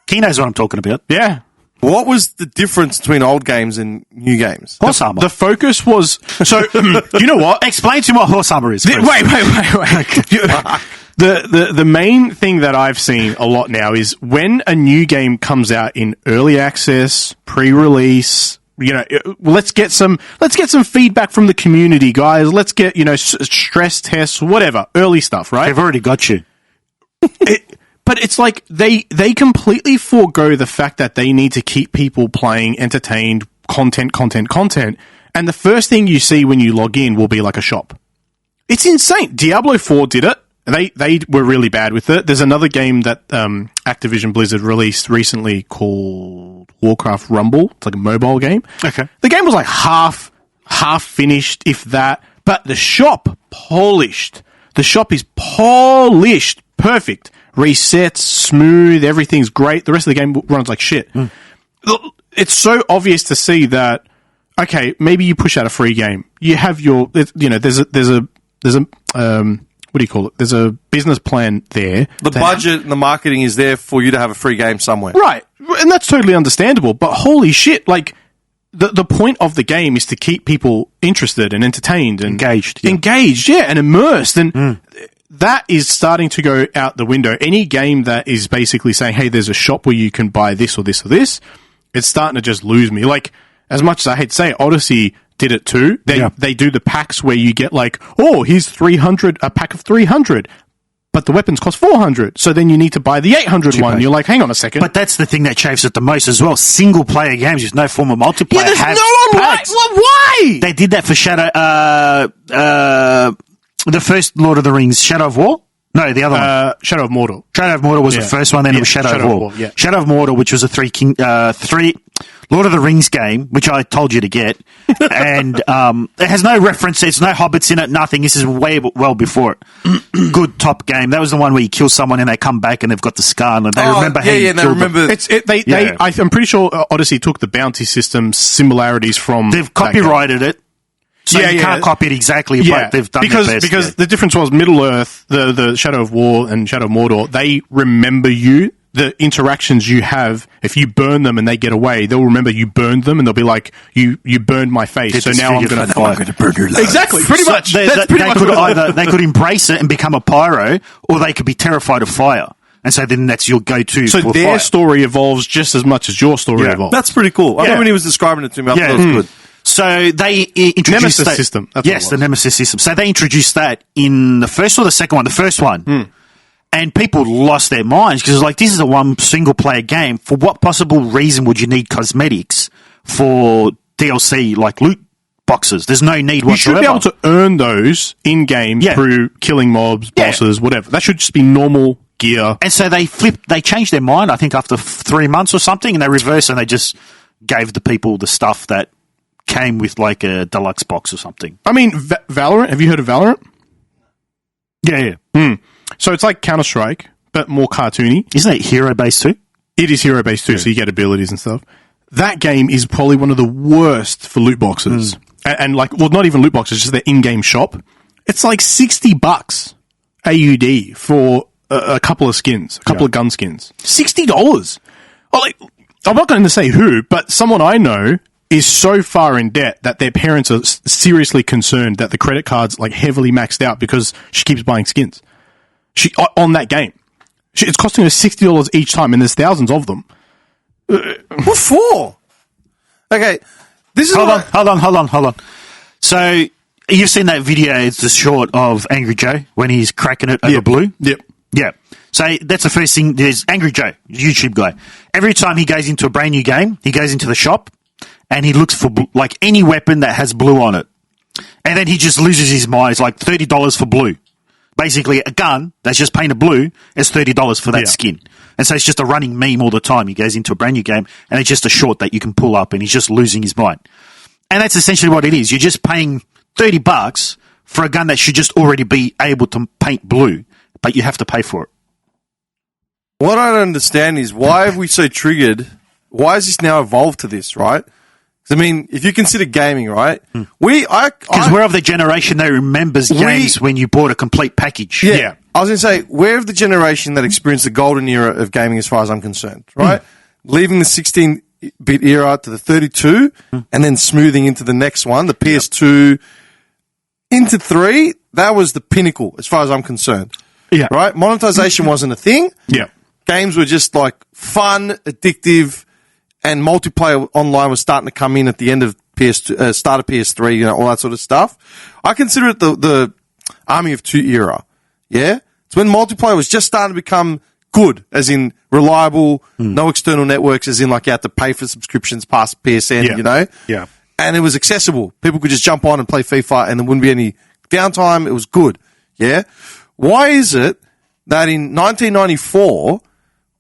He knows what I'm talking about. Yeah. What was the difference between old games and new games? Horse armor. The focus was... So, you know what? Explain to me what horse armor is. Chris. Wait. The main thing that I've seen a lot now is when a new game comes out in early access, pre-release, let's get some feedback from the community, guys. Let's get, stress tests, whatever, early stuff, right? They've already got you. But it's like they completely forego the fact that they need to keep people playing, entertained, content. And the first thing you see when you log in will be like a shop. It's insane. Diablo 4 did it. They were really bad with it. There's another game that Activision Blizzard released recently called Warcraft Rumble. It's like a mobile game. Okay. The game was like half finished, if that. But the shop, polished. The shop is polished. Perfect. Resets, smooth, everything's great. The rest of the game runs like shit. It's so obvious to see that, okay, maybe you push out a free game. You have your, there's a what do you call it? There's a business plan there. The budget and the marketing is there for you to have a free game somewhere. Right. And that's totally understandable. But holy shit, like, the point of the game is to keep people interested and entertained and engaged, and immersed. And that is starting to go out the window. Any game that is basically saying, hey, there's a shop where you can buy this or this or this, it's starting to just lose me. Like, as much as I hate to say it, Odyssey did it too. They do the packs where you get like, oh, here's 300, a pack of 300. But the weapons cost 400, so then you need to buy the 800 one. You're like, hang on a second. But that's the thing that chafes it the most as well. Single-player games with no form of multiplayer. Yeah, there's have no packs. Why? They did that for the first Lord of the Rings, Shadow of War? No, the other one. Shadow of Mordor. Shadow of Mordor was the first one, then it was Shadow of War. Yeah. Shadow of Mordor, which was a three Lord of the Rings game, which I told you to get, and it has no reference. There's no hobbits in it. Nothing. This is way well before it. Good top game. That was the one where you kill someone and they come back and they've got the scar and they remember how you killed them. I'm pretty sure Odyssey took the bounty system similarities from. They've copyrighted it. So you can't copy it exactly, but they've done their best. Because the difference was Middle-earth, the Shadow of War and Shadow of Mordor, they remember you. The interactions you have, if you burn them and they get away, they'll remember you burned them and they'll be like, you burned my face, so now I'm going to burn your life. Exactly, pretty much. They could embrace it and become a pyro, or they could be terrified of fire. And so then that's your go-to. So their story evolves just as much as your story evolves. That's pretty cool. I remember when he was describing it to me, I thought it was good. So they introduced Nemesis that system. Yes, the Nemesis system. So they introduced that in the first or the second one? The first one. And people lost their minds because like, this is a one single player game. For what possible reason would you need cosmetics for DLC like loot boxes? There's no need whatsoever. You should be able to earn those in game through killing mobs, bosses, whatever. That should just be normal gear. And so they changed their mind, I think, after 3 months or something, and they reversed and they just gave the people the stuff that came with like a deluxe box or something. I mean, Valorant. Have you heard of Valorant? Yeah. So it's like Counter-Strike, but more cartoony. Isn't it hero-based too? It is hero-based too, so you get abilities and stuff. That game is probably one of the worst for loot boxes. And like, well, not even loot boxes, just their in-game shop. It's like $60 AUD for a couple of skins, a couple of gun skins. $60. Oh, like, I'm not going to say who, but someone I know is so far in debt that their parents are seriously concerned that the credit card's like heavily maxed out because she keeps buying skins. On that game. It's costing her $60 each time, and there's thousands of them. What for? Okay, this is hold on. So you've seen that video? It's the short of Angry Joe when he's cracking it over blue. Yep. Yeah. So that's the first thing. There's Angry Joe, YouTube guy. Every time he goes into a brand new game, he goes into the shop and he looks for like any weapon that has blue on it, and then he just loses his mind. It's like $30 for blue. Basically, a gun that's just painted blue is $30 for that skin. And so it's just a running meme all the time. He goes into a brand new game, and it's just a short that you can pull up, and he's just losing his mind. And that's essentially what it is. You're just paying $30 for a gun that should just already be able to paint blue, but you have to pay for it. What I don't understand is why have we so triggered? Why has this now evolved to this, right? I mean, if you consider gaming, right? Because we're of the generation that remembers games when you bought a complete package. Yeah. I was going to say, we're of the generation that experienced the golden era of gaming as far as I'm concerned, right? Leaving the 16-bit era to the 32 and then smoothing into the next one, the PS2 into 3, that was the pinnacle as far as I'm concerned. Yeah. Right? Monetization wasn't a thing. Yeah. Games were just like fun, addictive, and multiplayer online was starting to come in at the end of PS2, start of PS3, you know, all that sort of stuff. I consider it the Army of Two era. Yeah? It's when multiplayer was just starting to become good, as in reliable, no external networks, as in like you had to pay for subscriptions past PSN, you know? Yeah. And it was accessible. People could just jump on and play FIFA and there wouldn't be any downtime. It was good. Yeah? Why is it that in 1994...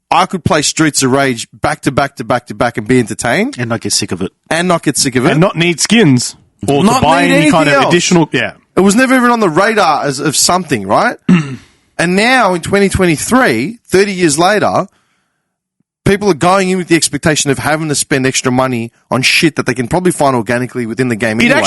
I could play Streets of Rage back to back and be entertained. And not get sick of it. And not need skins. Or not to buy any kind of else. additional... Yeah. It was never even on the radar as of something, right? And now in 2023, 30 years later, people are going in with the expectation of having to spend extra money on shit that they can probably find organically within the game anyway.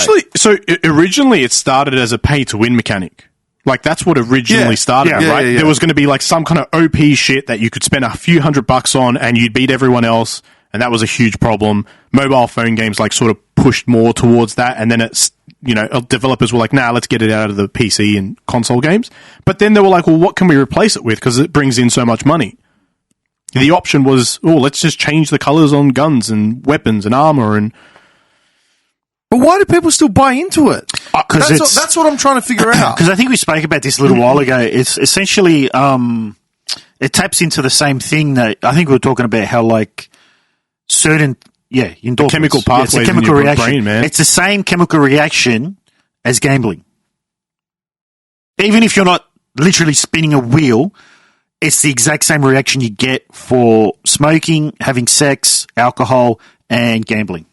Originally it started as a pay-to-win mechanic. Like, that's what originally started, right? Yeah. There was going to be, like, some kind of OP shit that you could spend a few $100 on and you'd beat everyone else, and that was a huge problem. Mobile phone games, like, sort of pushed more towards that, and then developers were like, nah, let's get it out of the PC and console games. But then they were like, well, what can we replace it with? Because it brings in so much money. The option was, let's just change the colors on guns and weapons and armor. But why do people still buy into it? That's what I'm trying to figure out. Because I think we spoke about this a little while ago. It's essentially, it taps into the same thing that I think we were talking about how like certain, endorphins. Chemical pathways it's a chemical in your reaction. brain, man. It's the same chemical reaction as gambling. Even if you're not literally spinning a wheel, it's the exact same reaction you get for smoking, having sex, alcohol, and gambling.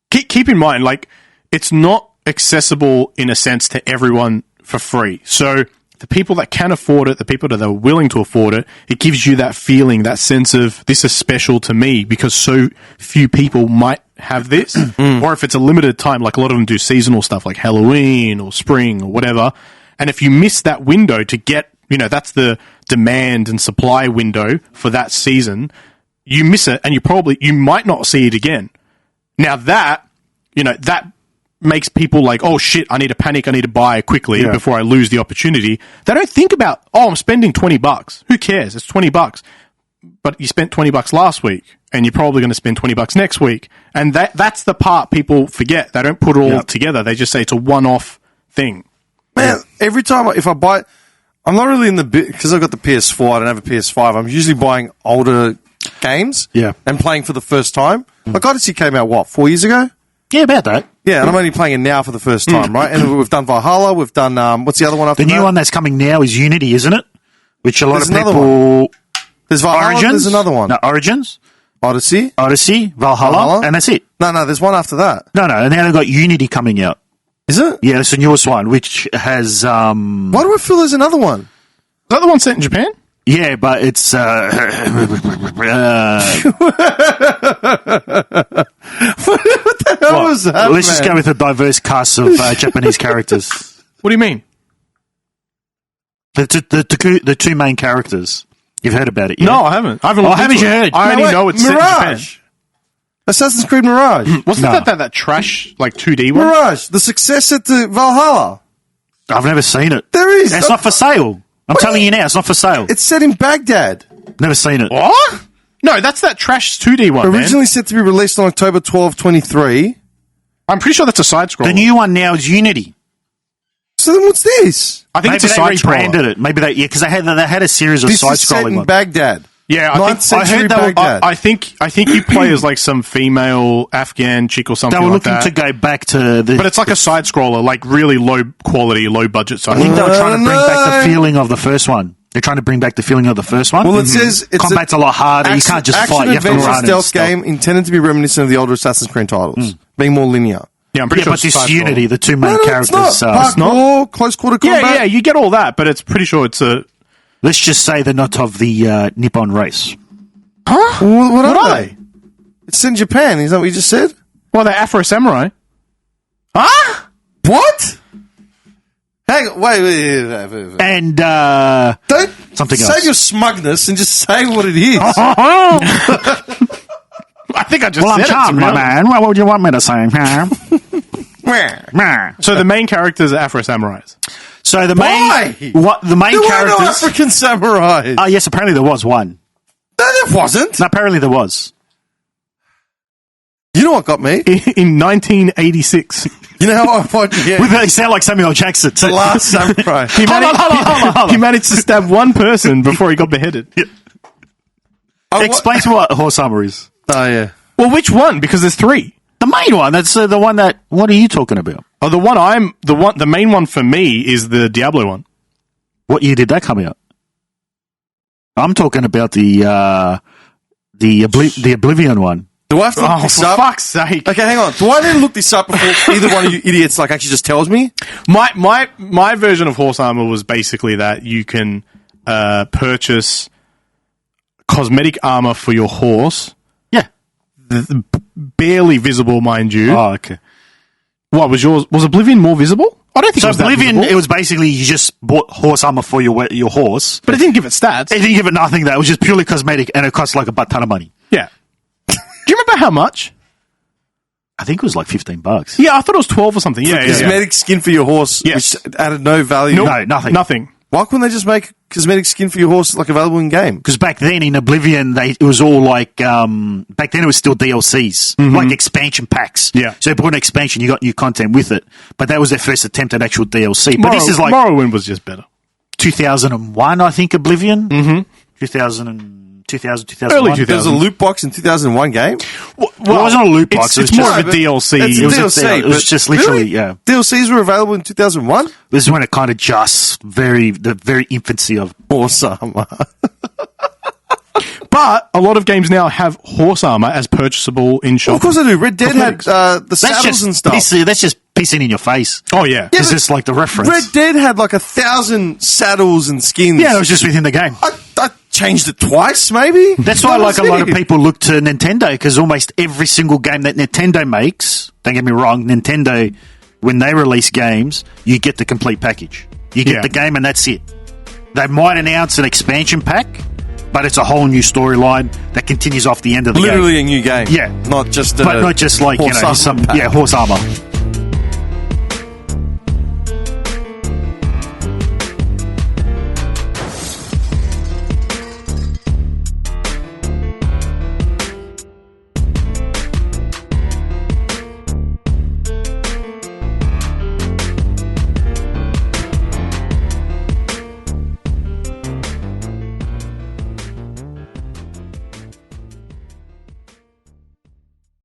Keep in mind, like, it's not accessible in a sense to everyone for free. So the people that can afford it, the people that are willing to afford it, it gives you that feeling, that sense of this is special to me because so few people might have this. Or if it's a limited time, like a lot of them do seasonal stuff like Halloween or spring or whatever. And if you miss that window to get, that's the demand and supply window for that season, you miss it and you might not see it again. Now that makes people like, oh shit, I need to panic, I need to buy quickly before I lose the opportunity. They don't think about, I'm spending $20. Who cares? It's $20. But you spent $20 last week and you're probably going to spend $20 next week. And that's the part people forget. They don't put it all together. They just say it's a one-off thing. Man, every time if I buy, I'm not really in the bit because I've got the PS4. I don't have a PS5. I'm usually buying older games, and playing for the first time. Like Odyssey came out 4 years ago? Yeah, about that. Yeah, and I'm only playing it now for the first time, right? And we've done Valhalla. We've done what's the other one after that? The new one that's coming now is Unity, isn't it? Which a lot of people. There's Valhalla. Origins. There's another one. No, Origins. Odyssey, Valhalla, and that's it. No, there's one after that. No, and now they've got Unity coming out. Is it? Yeah, it's the newest one, which has... Why do I feel there's another one? Is that the one set in Japan? Yeah, but it's... What the hell was that, Let's just go with a diverse cast of Japanese characters. What do you mean? The two main characters. You've heard about it, yeah? No, I haven't. Haven't you heard? I only know it's Mirage. set in Japan. Assassin's Creed Mirage. Wasn't that trash, like 2D one? Mirage, the successor to Valhalla. I've never seen it. There is. It's not for sale. I'm telling you now, it's not for sale. It's set in Baghdad. Never seen it. What? No, that's that trash 2D one, Originally set to be released on October 12, 23. I'm pretty sure that's a side-scroller. The new one now is Unity. So then what's this? I think Maybe it's a they side-scroller. rebranded it. Maybe because they had a series of This is set side-scrolling in ones. Baghdad. Yeah, 9th I heard century Baghdad. I think you play as like some female Afghan chick or something They were like looking that. to go back to the... But it's like a side-scroller, like really low quality, low budget side. I think they were trying to bring back No. the feeling of the first one. They're trying to bring back the feeling of the first one. Well, it says it's Combat's a lot harder. You can't just fight. You have to action-adventure run and stealth stuff. game intended to be reminiscent of the older Assassin's Creed titles, being more linear. Yeah, I'm pretty Yeah, sure but it's this side-scroller. Unity, the two main No, characters... it's not. Parkour, close quarter combat. Yeah, you get all that, but it's pretty sure it's a... Let's just say they're not of the Nippon race. Huh? What are they? It's in Japan. Is that what you just said? Well, they're Afro Samurai. Huh? What? Hang on, wait. And Don't something save else. your smugness and just say what it is. I think I just well, I'm said charmed, it. my man. What would you want me to say? So the main characters are Afro Samurais. So the Why? main the main There were no characters. African samurais. Oh yes, apparently there was one. No, there wasn't. No, apparently there was. You know what got me? In 1986. You know how I find They sound like Samuel Jackson. the last samurai. He Hold on. managed to stab one person before he got beheaded. Explain to me what horse armor is. Oh, yeah. Well, which one? Because there's three. The main one. That's the one that. What are you talking about? Oh, the main one for me is the Diablo one. What year did that come out? I'm talking about the Oblivion one. Do I have to look this for up? fuck's sake. Okay, hang on. Do I need to look this up before either one of you idiots actually just tells me? My version of horse armor was basically that you can purchase cosmetic armor for your horse. Yeah. Barely visible, mind you. Oh, okay. What was yours? Was Oblivion more visible? I don't think So it was that Oblivion, visible. it was basically you just bought horse armor for your horse. But it didn't give it stats. It didn't give it nothing. That it was just purely cosmetic, and it cost like a butt ton of money. Yeah. Do you remember how much? I think it was like $15. Yeah, I thought it was 12 or something. Yeah, Cosmetic skin for your horse, Yes. which added no value. Nope. No, nothing. Nothing. Why couldn't they just make cosmetic skin for your horse like available in game? Because back then in Oblivion, it was all like back then it was still DLCs, like expansion packs. Yeah. So you bought an expansion, you got new content with it. But that was their first attempt at actual DLC. But this is like Morrowind was just better. 2001, I think, Oblivion. Mm-hmm. 2000, 2001. Early There was a loot box in 2001 game? Well, it wasn't a loot box. It's it was more just, of a DLC. It's a it was DLC. it was but just literally, really? yeah. DLCs were available in 2001? This is when it kind of just the very infancy of. Awesome. But a lot of games now have horse armor as purchasable in shop. Well, of course I do. Red Dead had the That's saddles just and stuff. That's just pissing in your face. Oh, yeah. Because it's like the reference. Red Dead had like 1,000 saddles and skins. Yeah, it was just within the game. I changed it twice, maybe. That's why, like, a lot of people look to Nintendo, because almost every single game that Nintendo makes, don't get me wrong, Nintendo, when they release games, you get the complete package. You get the game and that's it. They might announce an expansion pack, but it's a whole new storyline that continues off the end of the game. Literally a new game. Yeah. Not just But not just like, horse armor some pack. horse armor.